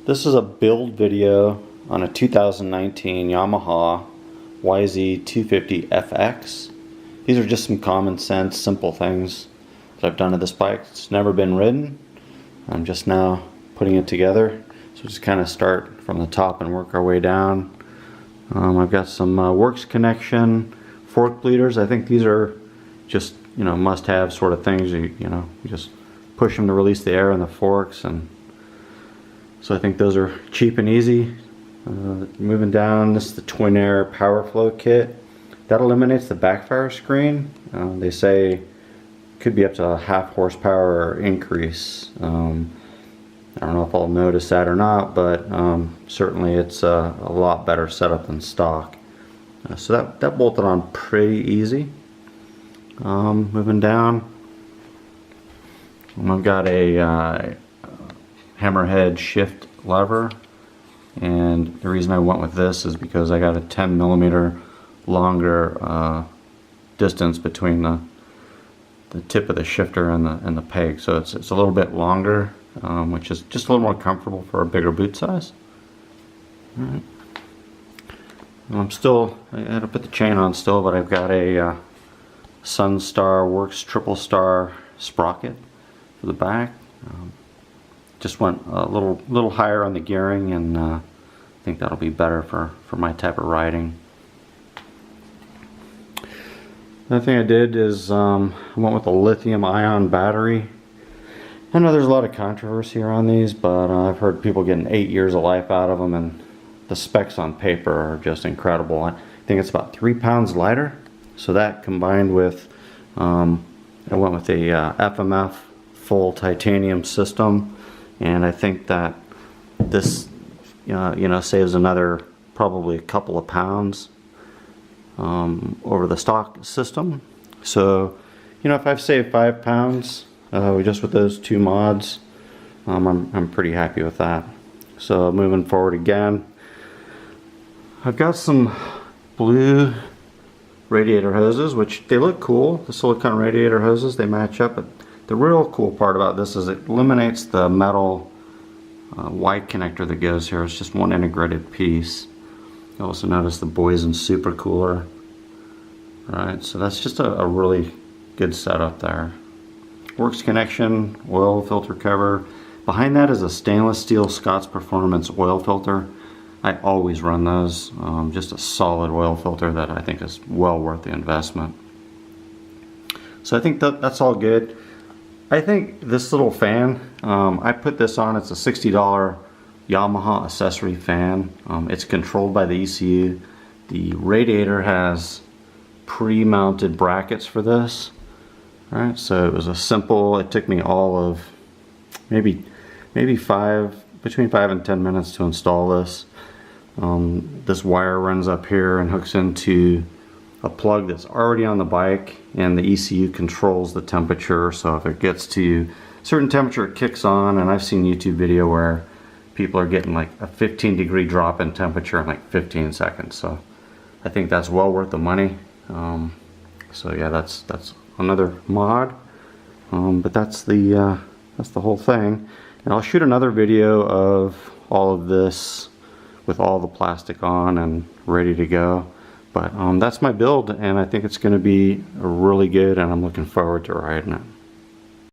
This is a build video on a 2019 Yamaha YZ250FX. These are just some common sense, simple things that I've done to this bike. It's never been ridden. I'm just now putting it together. So just kind of start from the top and work our way down. I've got some works connection, fork bleeders. I think these are just, must-have sort of things. You just push them to release the air in the forks, and so I think those are cheap and easy. Moving down, this is the twin air power flow kit. That eliminates the backfire screen. They say it could be up to a half horsepower increase. I don't know if I'll notice that or not, but certainly it's a lot better setup than stock. So that bolted on pretty easy. Moving down, I've got a hammerhead shift lever, and the reason I went with this is because I got a 10mm longer distance between the tip of the shifter and the peg, so it's a little bit longer, which is just a little more comfortable for a bigger boot size. All right. I had to put the chain on still, but I've got a Sunstar Works triple star sprocket for the back. Just went a little higher on the gearing, and I think that'll be better for my type of riding. Another thing I did is I went with a lithium-ion battery. I know there's a lot of controversy around these, but I've heard people getting 8 years of life out of them, and the specs on paper are just incredible. I think it's about 3 pounds lighter. So that combined with, I went with a FMF full titanium system, and I think that this saves another probably a couple of pounds over the stock system. So if I've saved 5 pounds just with those two mods, I'm pretty happy with that. So moving forward again, I've got some blue radiator hoses, which they look cool. The silicone radiator hoses, they match up, but the real cool part about this is it eliminates the metal white connector that goes here. It's just one integrated piece. You also notice the Boysen supercooler. Right, so that's just a really good setup there. Works connection, oil filter cover. Behind that is a stainless steel Scott's Performance oil filter. I always run those. Just a solid oil filter that I think is well worth the investment. So I think that's all good. I think this little fan, I put this on, it's a $60 Yamaha accessory fan. It's controlled by the ECU. The radiator has pre-mounted brackets for this. Alright, so it was it took me all of maybe between 5 and 10 minutes to install this. This wire runs up here and hooks into a plug that's already on the bike, and the ECU controls the temperature. So if it gets to a certain temperature, it kicks on, and I've seen YouTube video where people are getting like a 15-degree drop in temperature in like 15 seconds. So I think that's well worth the money. So yeah, that's another mod, but that's the whole thing. And I'll shoot another video of all of this with all the plastic on and ready to go. But that's my build, and I think it's going to be really good, and I'm looking forward to riding it.